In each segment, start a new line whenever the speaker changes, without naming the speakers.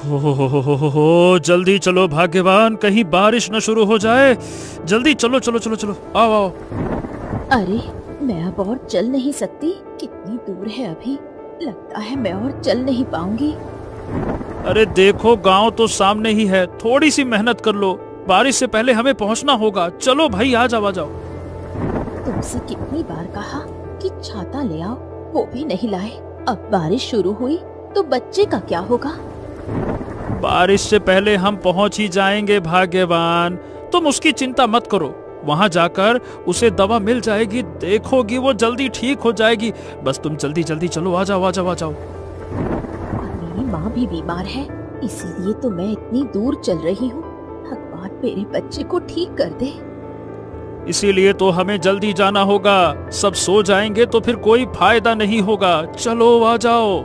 हो, जल्दी चलो भाग्यवान, कहीं बारिश न शुरू हो जाए। जल्दी चलो चलो चलो चलो, आओ आओ।
अरे मैं अब और चल नहीं सकती, कितनी दूर है अभी। लगता है मैं और चल नहीं पाऊंगी।
अरे देखो, गांव तो सामने ही है, थोड़ी सी मेहनत कर लो, बारिश से पहले हमें पहुंचना होगा। चलो भाई, आ जाओ आ जाओ।
तुमसे कितनी बार कहा कि छाता ले आओ, वो भी नहीं लाए। अब बारिश शुरू हुई तो बच्चे का क्या होगा?
बारिश से पहले हम पहुंच ही जाएंगे भाग्यवान, तुम उसकी चिंता मत करो। वहां जाकर उसे दवा मिल जाएगी, देखोगी वो जल्दी ठीक हो जाएगी। बस तुम जल्दी जल्दी चलो, आ जाओ आ जाओ आ जाओ।
मेरी माँ भी बीमार है, इसीलिए तो मैं इतनी दूर चल रही हूँ। भगवान मेरे बच्चे को ठीक कर दे।
इसीलिए तो हमें जल्दी जाना होगा, सब सो जाएंगे तो फिर कोई फायदा नहीं होगा। चलो आ जाओ।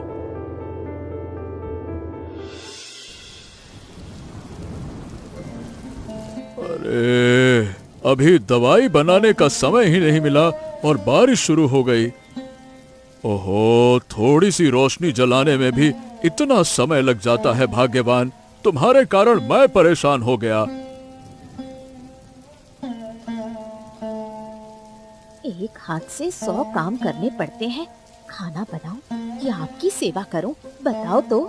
अरे अभी दवाई बनाने का समय ही नहीं मिला और बारिश शुरू हो गई। ओहो, थोड़ी सी रोशनी जलाने में भी इतना समय लग जाता है भाग्यवान, तुम्हारे कारण मैं परेशान हो गया।
एक हाथ से 100 काम करने पड़ते हैं। खाना बनाऊं या आपकी सेवा करूं, बताओ तो।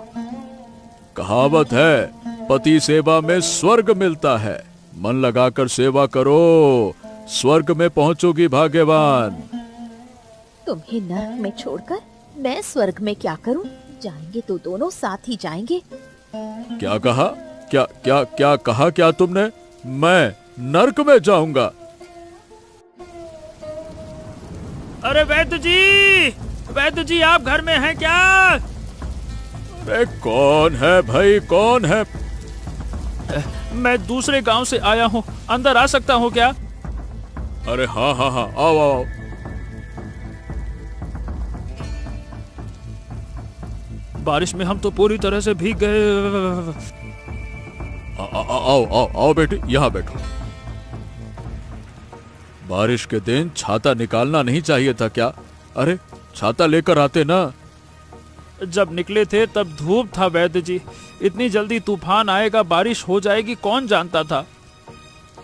कहावत है, पति सेवा में स्वर्ग मिलता है। मन लगाकर सेवा करो, स्वर्ग में पहुंचोगी भाग्यवान।
तुम्हें नरक में छोड़कर मैं स्वर्ग में क्या करूं? जाएंगे तो दोनों साथ ही जाएंगे।
क्या कहा? क्या क्या क्या कहा क्या तुमने? मैं नरक में जाऊंगा?
अरे वैद्य जी आप घर में हैं क्या?
अरे कौन है भाई, कौन है?
मैं दूसरे गांव से आया हूँ, अंदर आ सकता हूँ क्या?
अरे हाँ हाँ हाँ, आओ आओ।
बारिश में हम तो पूरी तरह से भीग गए।
आओ आओ आओ बेटी, यहाँ बैठो। बारिश के दिन छाता निकालना नहीं चाहिए था क्या? अरे छाता लेकर आते ना।
जब निकले थे तब धूप था वैद्य जी, इतनी जल्दी तूफान आएगा, बारिश हो जाएगी, कौन जानता था।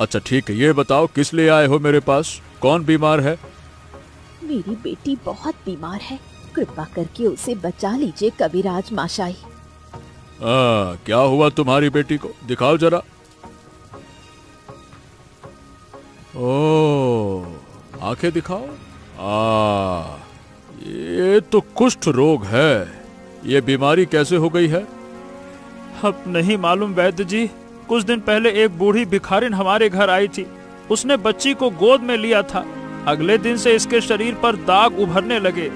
अच्छा ठीक है, ये बताओ किस लिए आए हो मेरे पास? कौन बीमार है?
मेरी बेटी बहुत बीमार है, कृपा करके उसे बचा लीजिए कविराज माशाई।
क्या हुआ तुम्हारी बेटी को? दिखाओ जरा। ओ, आंखें दिखाओ। ये तो कुष्ठ रोग है। ये बीमारी कैसे हो गई है?
अब नहीं मालूम वैद्य जी, कुछ दिन पहले एक बूढ़ी भिखारिन हमारे घर आई थी, उसने बच्ची को गोद में लिया था। अगले दिन से इसके शरीर पर दाग उभरने लगे।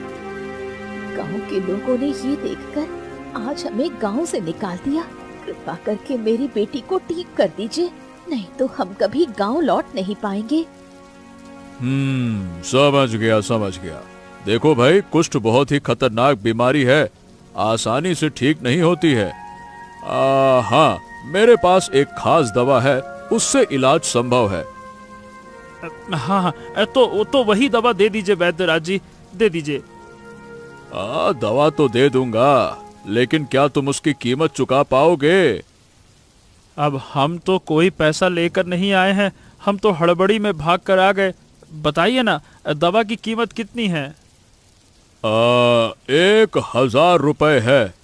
गांव के लोगों ने ये देखकर आज हमें गांव से निकाल दिया। कृपा करके मेरी बेटी को ठीक कर दीजिए, नहीं तो हम कभी गांव लौट नहीं पाएंगे।
समझ गया समझ गया। देखो भाई, कुष्ठ बहुत ही खतरनाक बीमारी है, आसानी से ठीक नहीं होती है। हाँ, मेरे पास एक खास दवा है, उससे इलाज संभव है।
हाँ, तो वही दवा दे दीजिए वैद्यराज जी, दे दीजिए।
दवा तो दे दूंगा, लेकिन क्या तुम उसकी कीमत चुका पाओगे?
अब हम तो कोई पैसा लेकर नहीं आए हैं, हम तो हड़बड़ी में भाग कर आ गए। बताइए ना, दवा की कीमत कितनी है?
1000 रुपए है।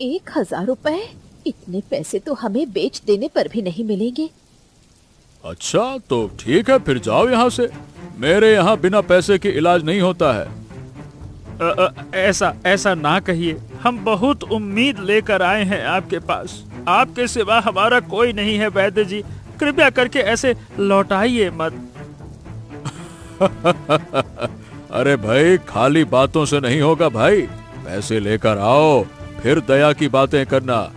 1000 रुपए? इतने पैसे तो हमें बेच देने पर भी नहीं मिलेंगे।
अच्छा तो ठीक है, फिर जाओ यहाँ से। मेरे यहाँ बिना पैसे के इलाज नहीं होता है।
ऐसा ना कहिए, हम बहुत उम्मीद लेकर आए हैं आपके पास। आपके सिवा हमारा कोई नहीं है वैद्य जी, कृपया करके ऐसे लौटाइए मत।
अरे भाई, खाली बातों से नहीं होगा भाई, पैसे लेकर आओ, फिर दया की बातें करना,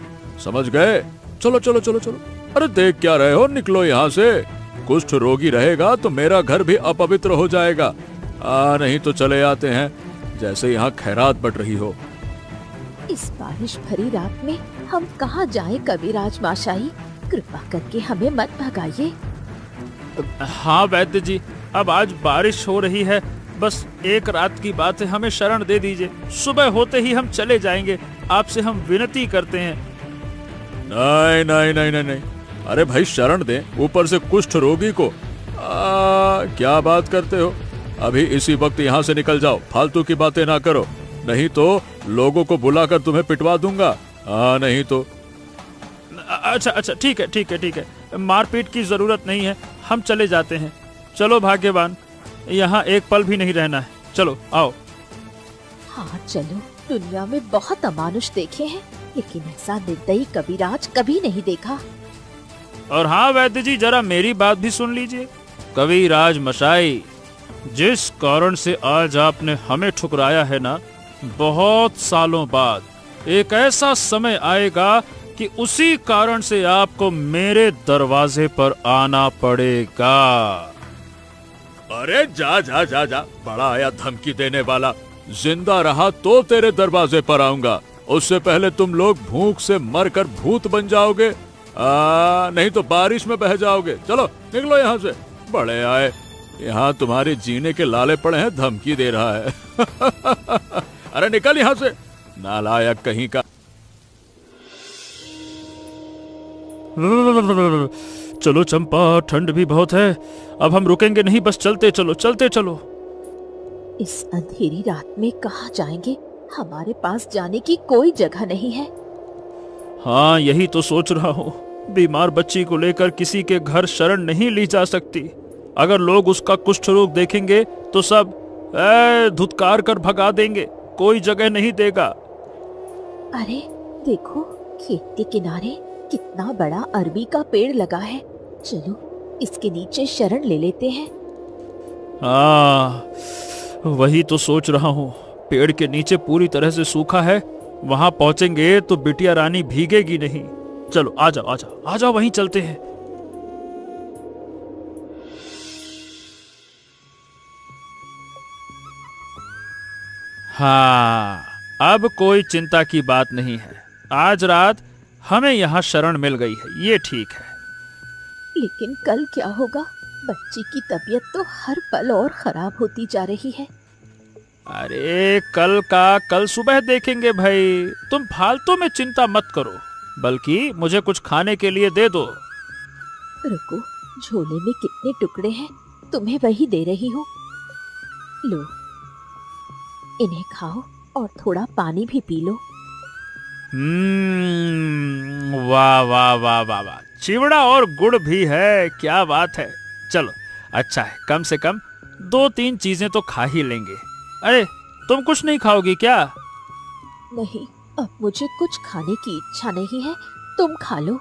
समझ गए? चलो चलो चलो चलो। अरे देख क्या रहे हो, निकलो यहाँ से। कुष्ठ रोगी रहेगा तो मेरा घर भी अपवित्र हो जाएगा। नहीं तो चले आते हैं, जैसे यहाँ खैरात बढ़ रही हो।
इस बारिश भरी रात में हम कहाँ जाएं कविराज माशाई, कृपा करके हमें मत भगाइए।
हाँ वैद्य जी, अब आज बारिश हो रही है, बस एक रात की बात है, हमें शरण दे दीजिए। सुबह होते ही हम चले जाएंगे, आपसे हम विनती करते हैं।
नहीं नहीं नहीं नहीं नहीं, अरे भाई शरण दे, ऊपर से कुष्ठ रोगी को। क्या बात करते हो, अभी इसी वक्त यहाँ से निकल जाओ, फालतू की बातें ना करो, नहीं तो लोगों को बुलाकर तुम्हें पिटवा दूंगा। नहीं तो।
अच्छा अच्छा, ठीक है ठीक है ठीक है, मारपीट की जरूरत नहीं है, हम चले जाते हैं। चलो भाग्यवान, यहाँ एक पल भी नहीं रहना है, चलो आओ।
हाँ चलो, दुनिया में बहुत अमानुष देखे हैं, लेकिन ऐसा निर्दयी कबीराज कभी नहीं देखा।
और हाँ वैद्य जी, जरा मेरी बात भी सुन लीजिए। कबीराज मशाई, जिस कारण से आज आपने हमें ठुकराया है ना, बहुत सालों बाद एक ऐसा समय आएगा कि उसी कारण से आपको मेरे दरवाजे पर आना पड़ेगा।
अरे जा जा जा जा, बड़ा आया धमकी देने वाला, जिंदा रहा तो तेरे दरवाजे पर आऊंगा, उससे पहले तुम लोग भूख से मरकर भूत बन जाओगे, नहीं तो बारिश में बह जाओगे। चलो निकलो यहाँ से। बड़े आए, यहाँ तुम्हारे जीने के लाले पड़े हैं, धमकी दे रहा है। अरे निकल यहाँ से, नालायक कहीं का।
चलो चंपा, ठंड भी बहुत है, अब हम रुकेंगे नहीं, बस चलते चलो चलते चलो।
इस अंधेरी रात में कहाँ जाएंगे, हमारे पास जाने की कोई जगह नहीं है।
हाँ यही तो सोच रहा हूँ, बीमार बच्ची को लेकर किसी के घर शरण नहीं ली जा सकती, अगर लोग उसका कुष्ठ रोग देखेंगे तो सब धुतकार कर भगा देंगे, कोई जगह नहीं देगा।
अरे देखो, खेत के किनारे कितना बड़ा अरबी का पेड़ लगा है, चलो इसके नीचे शरण ले लेते हैं।
हाँ वही तो सोच रहा हूँ, पेड़ के नीचे पूरी तरह से सूखा है, वहां पहुंचेंगे तो बिटिया रानी भीगेगी नहीं। चलो आ जाओ आ जाओ आ जाओ, वहीं चलते हैं। हाँ अब कोई चिंता की बात नहीं है, आज रात हमें यहाँ शरण मिल गई है, ये ठीक है।
लेकिन कल क्या होगा, बच्ची की तबीयत तो हर पल और खराब होती जा रही है।
अरे कल का कल सुबह देखेंगे भाई, तुम फालतू में चिंता मत करो, बल्कि मुझे कुछ खाने के लिए दे दो।
रुको, झोले में कितने टुकड़े हैं, तुम्हें वही दे रही हूँ, लो इन्हें खाओ और थोड़ा पानी भी पी लो।
वाह वाह वाह वाह वाह, चिवड़ा और गुड़ भी है, क्या बात है। चलो अच्छा है, कम से कम 2-3 चीजें तो खा ही लेंगे। अरे तुम कुछ नहीं खाओगी क्या?
नहीं, अब मुझे कुछ खाने की इच्छा नहीं है, तुम खा लो।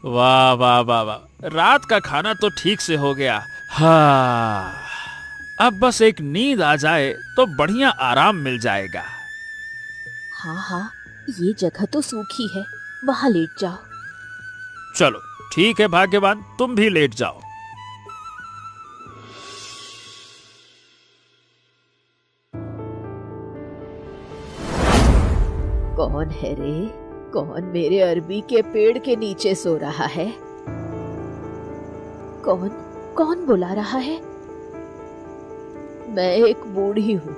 वाह वाह वाह वाह, रात का खाना तो ठीक से हो गया। हाँ अब बस एक नींद आ जाए तो बढ़िया आराम मिल जाएगा।
हाँ हाँ, ये जगह तो सूखी है, वहां लेट जाओ।
चलो ठीक है भाग्यवान, तुम भी लेट जाओ।
कौन है रे? कौन मेरे अरबी के पेड़ के नीचे सो रहा है? कौन कौन बुला रहा है? मैं एक बूढ़ी हूँ,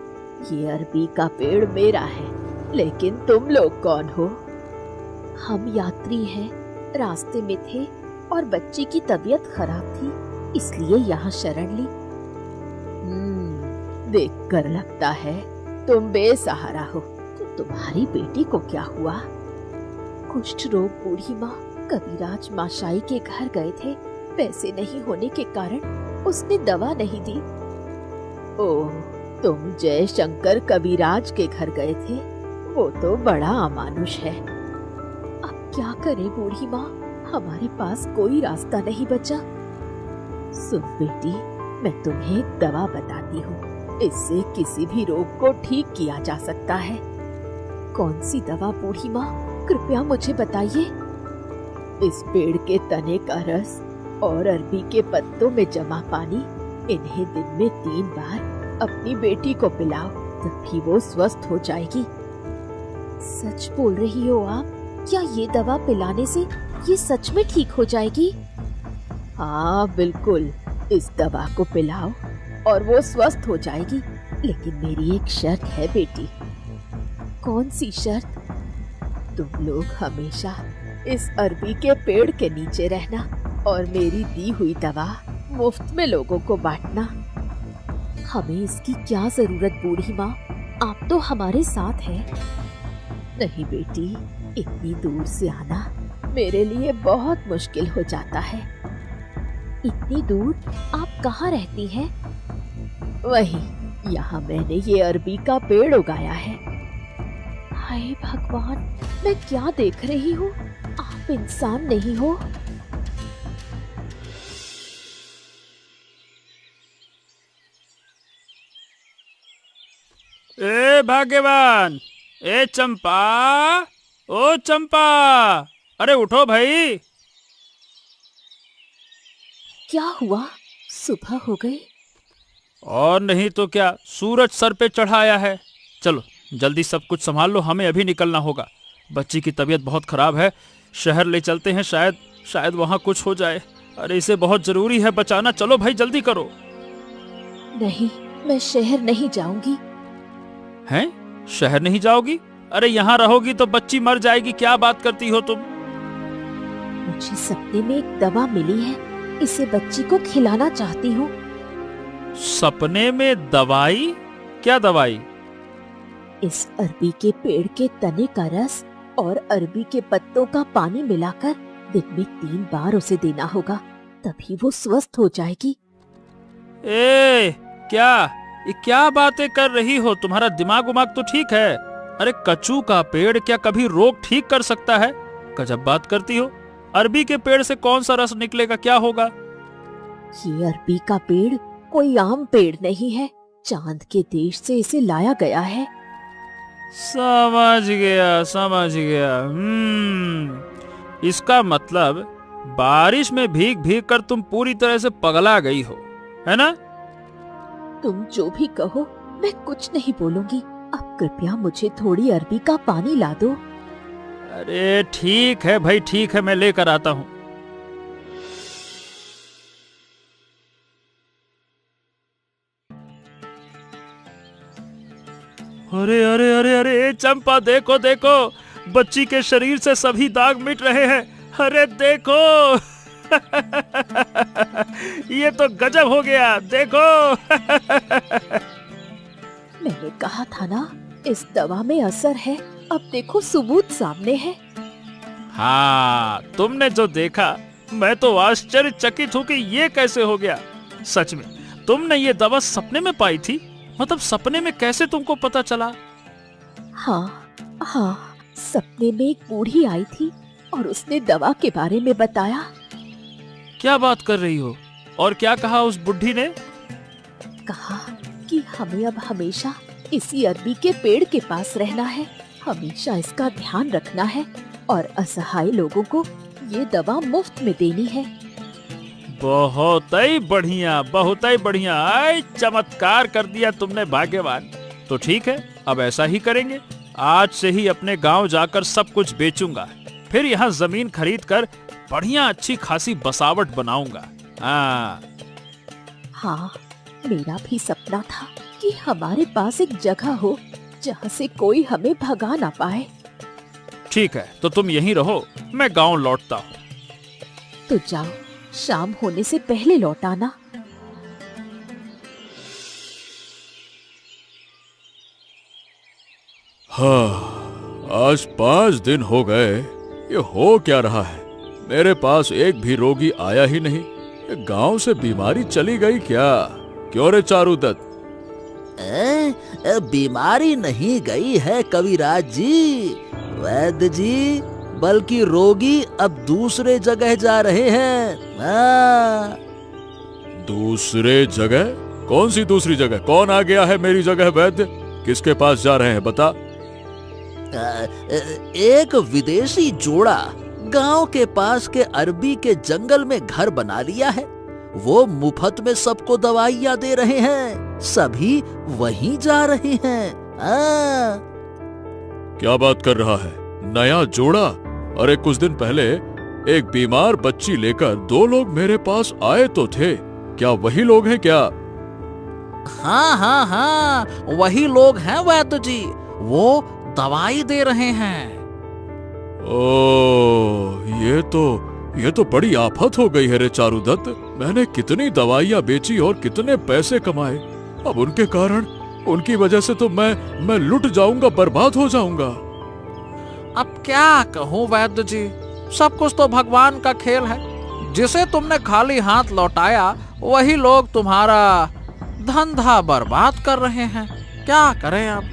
ये अरबी का पेड़ मेरा है, लेकिन तुम लोग कौन हो? हम यात्री हैं, रास्ते में थे और बच्ची की तबीयत खराब थी, इसलिए यहाँ शरण ली। देखकर लगता है तुम बेसहारा हो। तो तुम्हारी बेटी को क्या हुआ? कुष्ठ रोग बूढ़ी माँ कबीराज माशाई के घर गए थे, पैसे नहीं होने के कारण उसने दवा नहीं दी। ओह, तुम जय शंकर कबीराज के घर गए थे, वो तो बड़ा अमानुष है। अब क्या करे बूढ़ी माँ, हमारे पास कोई रास्ता नहीं बचा। सुन बेटी, मैं तुम्हें एक दवा बताती हूँ, इससे किसी भी रोग को ठीक किया जा सकता है। कौन सी दवा बूढ़ी माँ, कृपया मुझे बताइए। इस पेड़ के तने का रस और अरबी के पत्तों में जमा पानी, इन्हें दिन में 3 बार अपनी बेटी को पिलाओ, तभी वो स्वस्थ हो जाएगी। सच बोल रही हो आप? क्या ये दवा पिलाने से ये सच में ठीक हो जाएगी? हाँ बिल्कुल, इस दवा को पिलाओ और वो स्वस्थ हो जाएगी, लेकिन मेरी एक शर्त है बेटी। कौन सी शर्त? तुम लोग हमेशा इस अरबी के पेड़ के नीचे रहना और मेरी दी हुई दवा मुफ्त में लोगों को बांटना। हमें इसकी क्या जरूरत बूढ़ी माँ, आप तो हमारे साथ हैं। नहीं बेटी, इतनी दूर से आना मेरे लिए बहुत मुश्किल हो जाता है। इतनी दूर आप कहाँ रहती हैं? वही, यहाँ मैंने ये अरबी का पेड़ उगाया है। हाय भगवान, मैं क्या देख रही हूँ? आप इंसान नहीं हो।
ए भाग्यवान, ए चंपा, ओ चंपा, अरे उठो भाई।
क्या हुआ? सुबह हो गई?
और नहीं तो क्या, सूरज सर पे चढ़ाया है। चलो जल्दी सब कुछ संभाल लो, हमें अभी निकलना होगा। बच्ची की तबीयत बहुत खराब है, शहर ले चलते हैं, शायद वहाँ कुछ हो जाए। अरे इसे बहुत जरूरी है बचाना, चलो भाई जल्दी करो।
नहीं, मैं शहर नहीं जाऊंगी।
हैं? शहर नहीं जाओगी? अरे यहाँ रहोगी तो बच्ची मर जाएगी, क्या बात करती हो तुम?
मुझे सपने में एक दवा मिली है, इसे बच्ची को खिलाना चाहती हूँ।
सपने में दवाई? क्या दवाई?
इस अरबी के पेड़ के तने का रस और अरबी के पत्तों का पानी मिलाकर दिन में 3 बार उसे देना होगा, तभी वो स्वस्थ हो जाएगी।
ये क्या बातें कर रही हो? तुम्हारा दिमाग उमाग तो ठीक है? अरे कचू का पेड़ क्या कभी रोग ठीक कर सकता है? गजब बात करती हो। अरबी के पेड़ से कौन सा रस निकलेगा, क्या होगा?
ये अरबी का पेड़ कोई आम पेड़ नहीं है, चांद के देश से इसे लाया गया है।
समझ गया। इसका मतलब बारिश में भीग भीग कर तुम पूरी तरह से पगला गई हो, है ना?
तुम जो भी कहो, मैं कुछ नहीं बोलूंगी। अब कृपया मुझे थोड़ी अरबी का पानी ला दो।
अरे ठीक है भाई, ठीक है, मैं लेकर आता हूँ। अरे चंपा, देखो बच्ची के शरीर से सभी दाग मिट रहे हैं। अरे देखो ये तो गजब हो गया, देखो
मैंने कहा था ना, इस दवा में असर है। अब देखो सबूत सामने है।
हाँ, तुमने जो देखा, मैं तो आश्चर्यचकित हूँ कि ये कैसे हो गया। सच में तुमने ये दवा सपने में पाई थी? मतलब सपने में कैसे तुमको पता चला?
हाँ, सपने में एक बूढ़ी आई थी और उसने दवा के बारे में बताया।
क्या बात कर रही हो? और क्या कहा उस बुढ़ी ने?
कहा कि हमें अब हमेशा इसी अरबी के पेड़ के पास रहना है, हमेशा इसका ध्यान रखना है और असहाय लोगों को ये दवा मुफ्त में देनी है।
बहुत ही बढ़िया। आय, चमत्कार कर दिया तुमने भाग्यवान। तो ठीक है, अब ऐसा ही करेंगे। आज से ही अपने गांव जाकर सब कुछ बेचूंगा, फिर यहाँ जमीन खरीद कर बढ़िया अच्छी खासी बसावट बनाऊंगा।
हाँ, मेरा भी सपना था कि हमारे पास एक जगह हो जहाँ से कोई हमें भगा ना पाए।
ठीक है, तो तुम यहीं रहो, मैं गांव लौटता हूँ।
तो जाओ, शाम होने से पहले लौट आना।
हाँ, आज 5 दिन हो गए। ये हो क्या रहा है? मेरे पास एक भी रोगी आया ही नहीं। ये गांव से बीमारी चली गई क्या? क्यों रे चारूदत्त?
बीमारी नहीं गई है कविराज जी, वैद्य जी, बल्कि रोगी अब दूसरे जगह जा रहे हैं।
दूसरे जगह? कौन सी दूसरी जगह? कौन आ गया है मेरी जगह वैद्य? किसके पास जा रहे हैं, बता।
एक विदेशी जोड़ा गांव के पास के अरबी के जंगल में घर बना लिया है। वो मुफ्त में सबको दवाइयाँ दे रहे हैं, सभी वहीं जा रहे हैं।
क्या बात कर रहा है? नया जोड़ा? अरे कुछ दिन पहले एक बीमार बच्ची लेकर 2 लोग मेरे पास आए तो थे। क्या वही लोग हैं क्या?
हाँ, वही लोग हैं वैद्य जी, वो दवाई दे रहे हैं।
ओ, ये तो बड़ी आफत हो गई है रे चारुदत्त। मैंने कितनी दवाइयाँ बेची और कितने पैसे कमाए, अब उनके कारण, उनकी वजह से तो मैं लुट जाऊंगा, बर्बाद हो जाऊंगा।
अब क्या कहूँ वैद्य जी, सब कुछ तो भगवान का खेल है। जिसे तुमने खाली हाथ लौटाया वही लोग तुम्हारा धंधा बर्बाद कर रहे हैं। क्या करें अब?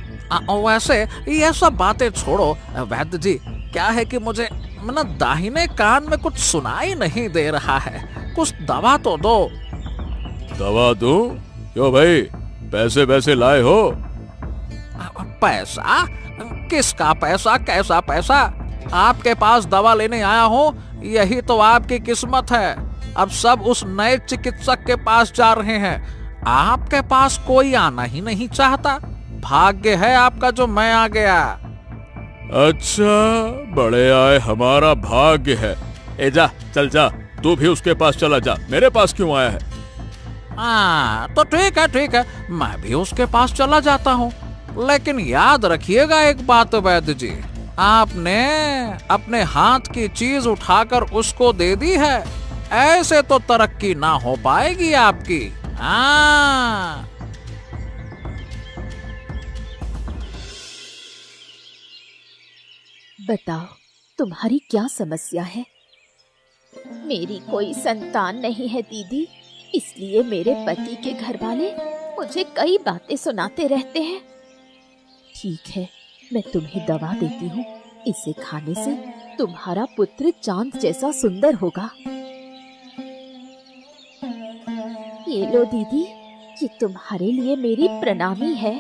वैसे ये सब बातें छोड़ो वैद्य जी, क्या है कि मुझे दाहिने कान में कुछ सुनाई नहीं दे रहा है, कुछ दवा तो दो।
दवा दूं? क्यों भाई, पैसे वैसे लाए हो?
पैसा? किसका पैसा? कैसा पैसा? आपके पास दवा लेने आया हूँ, यही तो आपकी किस्मत है। अब सब उस नए चिकित्सक के पास जा रहे हैं, आपके पास कोई आना ही नहीं चाहता। भाग्य है आपका जो मैं आ गया।
अच्छा, बड़े आए हमारा भाग्य है। ए जा, चल जा, तू भी उसके पास चला जा, मेरे पास क्यों आया है?
तो ठीक है, मैं भी उसके पास चला जाता हूँ। लेकिन याद रखिएगा एक बात वैद्य जी, आपने अपने हाथ की चीज उठाकर उसको दे दी है, ऐसे तो तरक्की ना हो पाएगी आपकी। हाँ।
बताओ, तुम्हारी क्या समस्या है? मेरी कोई संतान नहीं है दीदी, इसलिए मेरे पति के घर वाले मुझे कई बातें सुनाते रहते हैं। ठीक है, मैं तुम्हें दवा देती हूँ, इसे खाने से तुम्हारा पुत्र चांद जैसा सुंदर होगा। ये लो दीदी, ये तुम्हारे लिए मेरी प्रणामी है।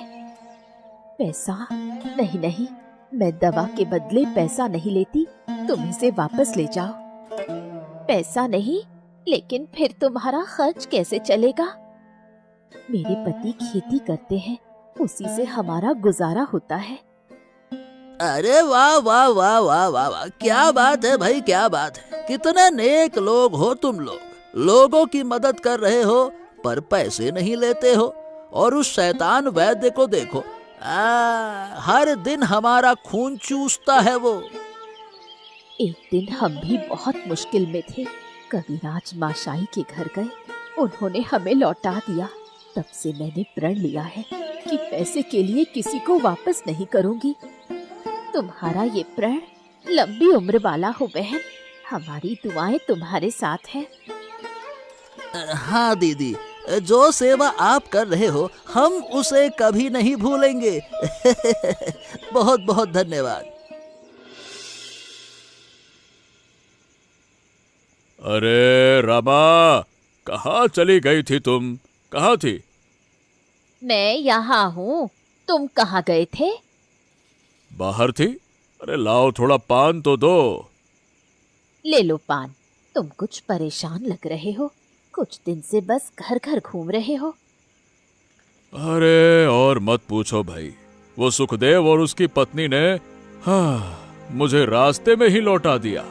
पैसा नहीं, मैं दवा के बदले पैसा नहीं लेती, तुम इसे वापस ले जाओ। पैसा नहीं, लेकिन फिर तुम्हारा खर्च कैसे चलेगा? मेरे पति खेती करते हैं, उसी से हमारा गुजारा होता है।
अरे वाह वाह वाह वाह वाह वाह, क्या बात है भाई, क्या बात है। कितने नेक लोग हो तुम लोग, लोगों की मदद कर रहे हो पर पैसे नहीं लेते हो। और उस शैतान वैद्य को देखो, हर दिन हमारा खून चूसता है वो।
एक दिन हम भी बहुत मुश्किल में थे, कविराज माशाई के घर गए, उन्होंने हमें लौटा दिया। तब से मैंने प्रण लिया है कि पैसे के लिए किसी को वापस नहीं करूंगी। तुम्हारा ये प्रण लंबी उम्र वाला हो बहन, हमारी दुआएं तुम्हारे साथ हैं।
हाँ दीदी, जो सेवा आप कर रहे हो हम उसे कभी नहीं भूलेंगे। बहुत बहुत धन्यवाद।
अरे रामा, कहाँ चली गई थी तुम? कहाँ थी?
मैं यहाँ हूँ, तुम कहाँ गए थे?
बाहर थी। अरे लाओ, थोड़ा पान तो दो।
ले लो पान। तुम कुछ परेशान लग रहे हो, कुछ दिन से बस घर घर घूम रहे हो।
अरे और मत पूछो भाई, वो सुखदेव और उसकी पत्नी ने मुझे रास्ते में ही लौटा दिया।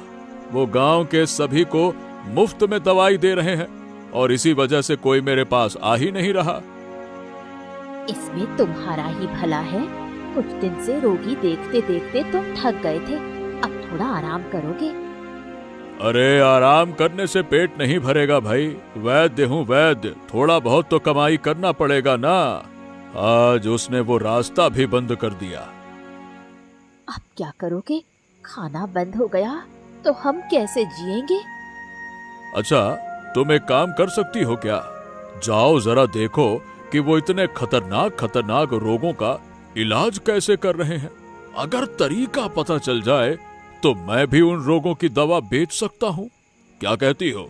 वो गांव के सभी को मुफ्त में दवाई दे रहे हैं और इसी वजह से कोई मेरे पास आ ही नहीं रहा।
इसमें तुम्हारा ही भला है, कुछ दिन से रोगी देखते देखते तुम थक गए थे, अब थोड़ा आराम करोगे।
अरे आराम करने से पेट नहीं भरेगा भाई, वैद्य हूँ वैद्य, थोड़ा बहुत तो कमाई करना पड़ेगा ना। आज उसने वो रास्ता भी बंद कर दिया।
अब क्या करोगे? खाना बंद हो गया तो हम कैसे जिएंगे?
अच्छा, तुम एक काम कर सकती हो क्या? जाओ जरा देखो कि वो इतने खतरनाक रोगों का इलाज कैसे कर रहे हैं। अगर तरीका पता चल जाए तो मैं भी उन रोगों की दवा बेच सकता हूँ। क्या कहती हो?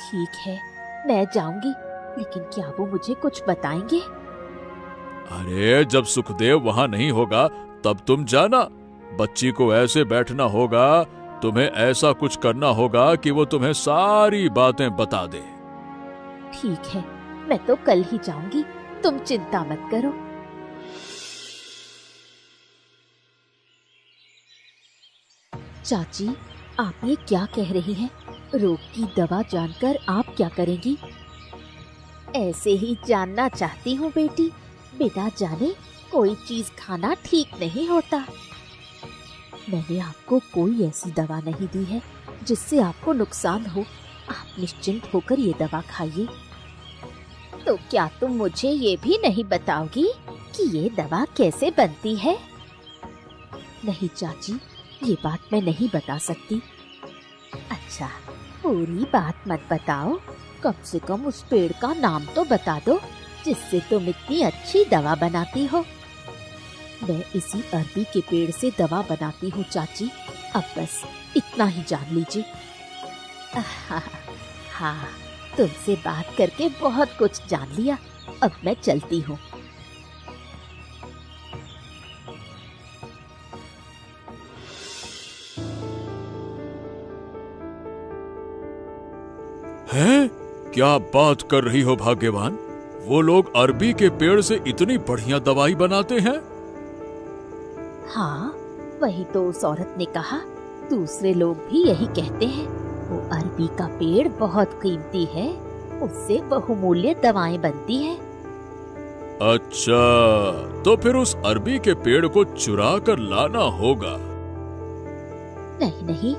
ठीक है, मैं जाऊंगी, लेकिन क्या वो मुझे कुछ बताएंगे?
अरे जब सुखदेव वहाँ नहीं होगा तब तुम जाना। बच्ची को ऐसे बैठना होगा, तुम्हें ऐसा कुछ करना होगा कि वो तुम्हें सारी बातें बता दे।
ठीक है, मैं तो कल ही जाऊंगी, तुम चिंता मत करो। चाची, आप ये क्या कह रही हैं? रोग की दवा जानकर आप क्या करेंगी? ऐसे ही जानना चाहती हूँ बेटी, बिना जाने कोई चीज खाना ठीक नहीं होता। मैंने आपको कोई ऐसी दवा नहीं दी है जिससे आपको नुकसान हो। आप निश्चिंत होकर ये दवा खाइए। तो क्या तुम मुझे ये भी नहीं बताओगी कि ये दवा कैसे बनती है? नहीं चाची, ये बात मैं नहीं बता सकती। अच्छा, पूरी बात मत बताओ, कम से कम उस पेड़ का नाम तो बता दो जिससे तुम इतनी अच्छी दवा बनाती हो। मैं इसी अरबी के पेड़ से दवा बनाती हूँ चाची, अब बस इतना ही जान लीजिए। हाँ, तुमसे बात करके बहुत कुछ जान लिया, अब मैं चलती हूँ।
हैं? क्या बात कर रही हो भाग्यवान? वो लोग अरबी के पेड़ से इतनी बढ़िया दवाई बनाते हैं?
हाँ, वही तो उस औरत ने कहा। दूसरे लोग भी यही कहते हैं। वो अरबी का पेड़ बहुत कीमती है, उससे बहुमूल्य दवाएं बनती हैं।
अच्छा, तो फिर उस अरबी के पेड़ को चुरा कर लाना होगा।
नहीं नहीं,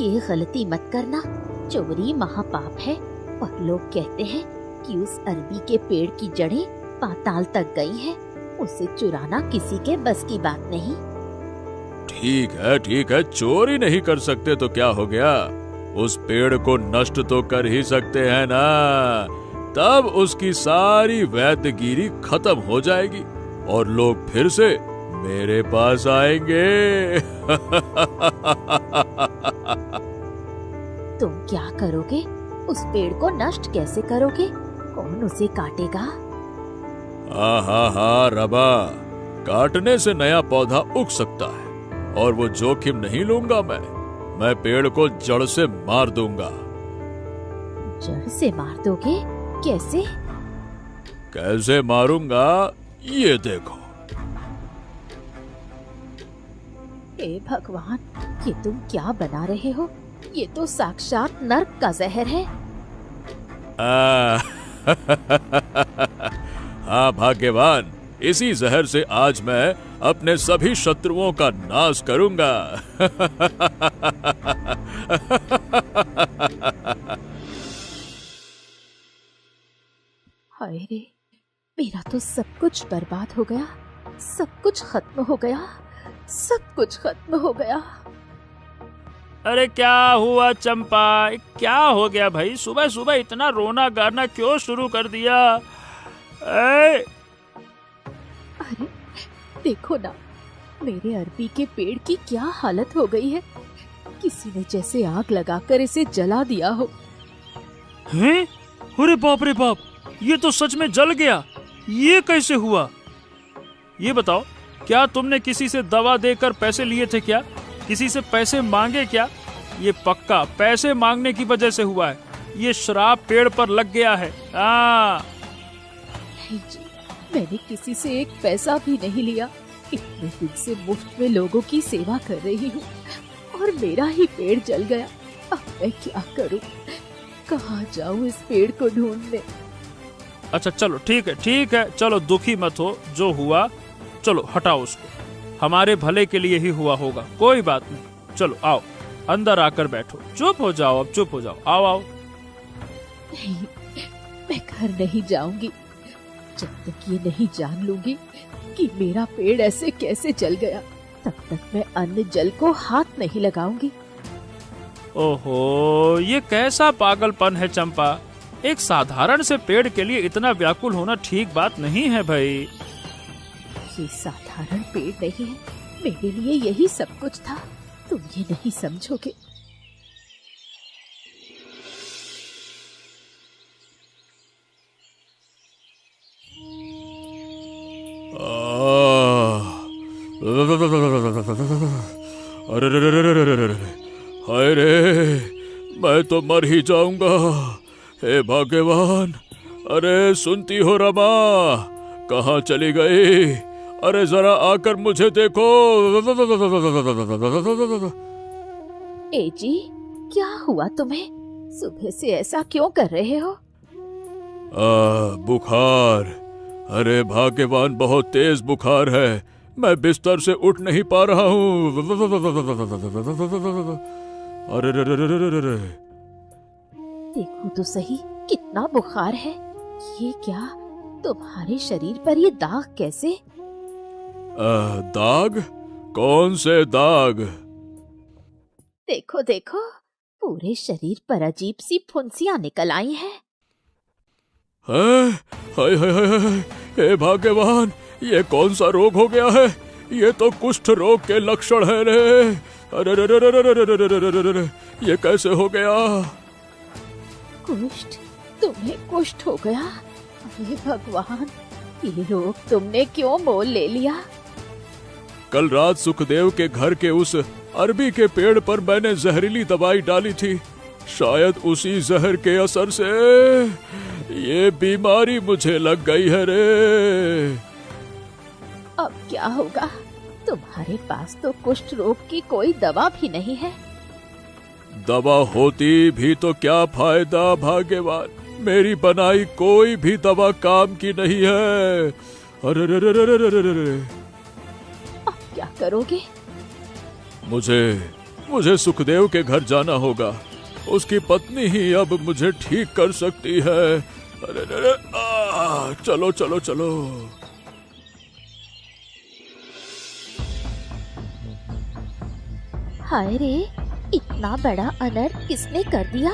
ये गलती मत करना। चोरी महापाप है और लोग कहते हैं कि उस अरबी के पेड़ की जड़ें पाताल तक गई हैं। उसे चुराना किसी के बस की बात नहीं।
ठीक है, चोरी नहीं कर सकते तो क्या हो गया? उस पेड़ को नष्ट तो कर ही सकते हैं ना, तब उसकी सारी वैद्यगिरी खत्म हो जाएगी और लोग फिर से मेरे पास आएंगे।
तुम क्या करोगे? उस पेड़ को नष्ट कैसे करोगे? कौन उसे काटेगा?
हाँ रबा, काटने से नया पौधा उग सकता है और वो जोखिम नहीं लूंगा मैं पेड़ को जड़ से मार दूंगा।
जड़ से मार दोगे? कैसे?
कैसे मारूंगा ये देखो।
हे भगवान, ये तुम क्या बना रहे हो? ये तो साक्षात नर्क का जहर है।
हाँ भाग्यवान, इसी जहर से आज मैं अपने सभी शत्रुओं का नाश करूंगा।
हाय रे, मेरा तो सब कुछ बर्बाद हो गया, सब कुछ खत्म हो गया, सब कुछ खत्म हो गया।
अरे क्या हुआ चंपा? क्या हो गया भाई? सुबह सुबह इतना रोना गाना क्यों शुरू कर दिया?
अरे देखो ना, मेरे अरबी के पेड़ की क्या हालत हो गई है। किसी ने जैसे आग लगाकर इसे जला दिया हो।
हैं? अरे बाप रे बाप, ये तो सच में जल गया। ये कैसे हुआ? ये बताओ, क्या तुमने किसी से दवा देकर पैसे लिए थे क्या? किसी से पैसे मांगे क्या? ये पक्का पैसे मांगने की वजह से हुआ है। ये श्राप पेड़ पर लग गया है।
नहीं जी, मैंने किसी से एक पैसा भी नहीं लिया। इतने दिन से मुफ्त में लोगों की सेवा कर रही हूँ और मेरा ही पेड़ जल गया। अब मैं क्या करूँ? कहाँ जाऊँ इस पेड़ को ढूंढने?
अच्छा चलो, ठीक है, चलो दुखी मत हो। जो हुआ चलो हटाओ उसको, हमारे भले के लिए ही हुआ होगा, कोई बात नहीं। चलो आओ, अंदर आकर बैठो। चुप हो जाओ, अब चुप हो जाओ। आओ।
नहीं, मैं घर नहीं जाऊंगी जब तक ये नहीं जान लूंगी कि मेरा पेड़ ऐसे कैसे जल गया। तब तक मैं अन्न जल को हाथ नहीं लगाऊंगी।
ओहो, ये कैसा पागलपन है चंपा? एक साधारण से पेड़ के लिए इतना व्याकुल होना ठीक बात नहीं है भाई।
ये साधारण पेड़ नहीं है, मेरे लिए यही सब कुछ था। तुम ये नहीं समझोगे।
अरे हाय रे, मैं तो मर ही जाऊंगा। हे भाग्यवान, अरे सुनती हो रमा? कहाँ चली गई? अरे जरा आकर मुझे देखो।
ए जी, क्या हुआ तुम्हें? सुबह से ऐसा क्यों कर रहे हो?
बुखार। अरे भाग्यवान, बहुत तेज बुखार है। मैं बिस्तर से उठ नहीं पा रहा हूँ। अरे रे रे रे रे रे रे।
देखो तो सही कितना बुखार है। ये क्या, तुम्हारे शरीर पर ये दाग कैसे?
दाग? कौन से दाग?
देखो देखो, पूरे शरीर पर अजीब सी फुंसियां निकल आई हैं।
हाय हाय हाय हाय, हे भगवान, ये कौन सा रोग हो गया है? ये तो कुष्ठ रोग के लक्षण है रे। अरे रे रे रे रे रे रे रे रे रे, ये कैसे हो गया?
कुष्ठ? तुम्हें कुष्ठ हो गया? अरे भगवान, ये रोग तुमने क्यों मोल ले लिया?
कल रात सुखदेव के घर के उस अरबी के पेड़ पर मैंने जहरीली दवाई डाली थी। शायद उसी जहर के असर से ये बीमारी मुझे लग गई है रे।
अब क्या होगा? तुम्हारे पास तो कुष्ठ रोग की कोई दवा भी नहीं है।
दवा होती भी तो क्या फायदा भाग्यवान, मेरी बनाई कोई भी दवा काम की नहीं है। अरे रे रे रे रे रे रे।
अब क्या करोगे?
मुझे सुखदेव के घर जाना होगा। उसकी पत्नी ही अब मुझे ठीक कर सकती है। अरे रे रे, चलो चलो चलो।
हाय रे, इतना बड़ा अनर्थ किसने कर दिया?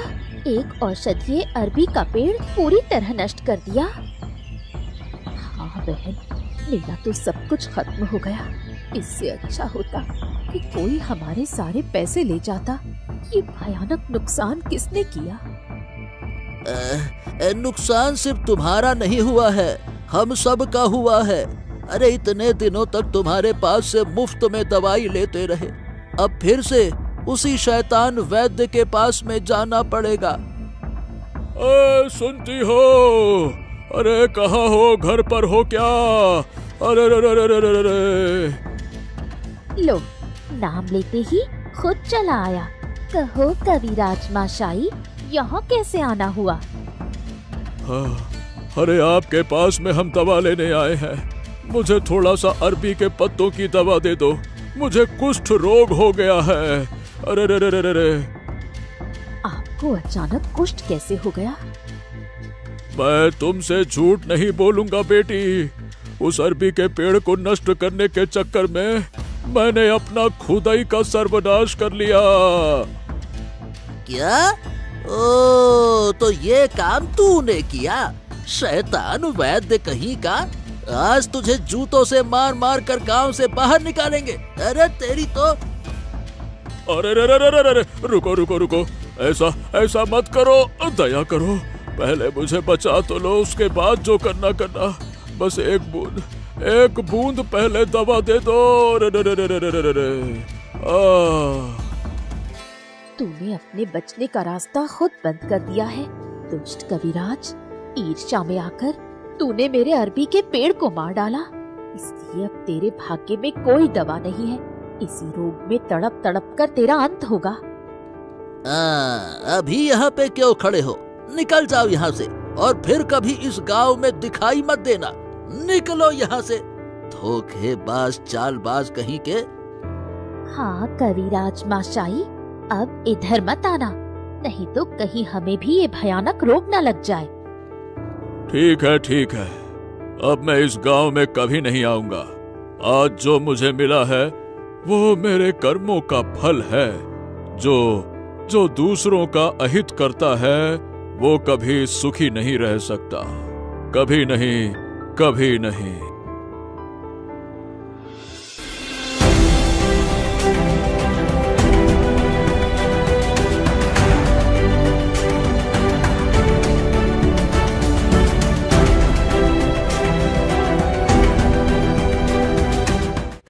एक औषधीय अरबी का पेड़ पूरी तरह नष्ट कर दिया। हाँ बहन, मेरा तो सब कुछ खत्म हो गया। इससे अच्छा होता कि कोई हमारे सारे पैसे ले जाता। ये भयानक नुकसान किसने किया?
नुकसान सिर्फ तुम्हारा नहीं हुआ है, हम सब का हुआ है। अरे इतने दिनों तक तुम्हारे पास से मुफ्त में दवाई लेते रहे, अब फिर से उसी शैतान वैद्य के पास में जाना पड़ेगा।
सुनती हो? अरे कहाँ हो? घर पर हो क्या? अरे रे रे रे रे रे।
लो, नाम लेते ही खुद चला आया। कहो कविराज माशाई, यहाँ कैसे आना हुआ?
अरे आपके पास में हम दवा लेने आए हैं। मुझे थोड़ा सा अरबी के पत्तों की दवा दे दो, मुझे कुष्ठ रोग हो गया है। अरे रे रे रे रे।
आपको अचानक कुष्ठ कैसे हो गया?
मैं तुमसे झूठ नहीं बोलूंगा बेटी। उस अरबी के पेड़ को नष्ट करने के चक्कर में मैंने अपना खुदाई का सर्वनाश कर लिया।
क्या? ओ, तो ये काम तूने किया? शैतान वैद्य कहीं का, आज तुझे जूतों से मार मार कर गांव से बाहर निकालेंगे। अरे तेरी तो।
अरे रे रे रे रे रे, रुको रुको रुको, ऐसा मत करो, दया करो। पहले मुझे बचा तो लो, उसके बाद जो करना करना। बस एक बूंद पहले दवा दे दो। रे रे रे रे रे रे रे।
तूने अपने बचने का रास्ता खुद बंद कर दिया है, दुष्ट कविराज। ईर्ष्या में आकर तूने मेरे अरबी के पेड़ को मार डाला, इसलिए अब तेरे भाग्य में कोई दवा नहीं है। इसी रोग में तड़प तड़प कर तेरा अंत होगा।
अभी यहाँ पे क्यों खड़े हो? निकल जाओ यहाँ से, और फिर कभी इस गांव में दिखाई मत देना। निकलो यहाँ से, धोखेबाज चालबाज कहीं के।
हाँ कविराज माशाई, अब इधर मत आना, नहीं तो कहीं हमें भी ये भयानक रोग न लग जाए।
ठीक है, अब मैं इस गांव में कभी नहीं आऊंगा। आज जो मुझे मिला है वो मेरे कर्मों का फल है। जो दूसरों का अहित करता है वो कभी सुखी नहीं रह सकता, कभी नहीं।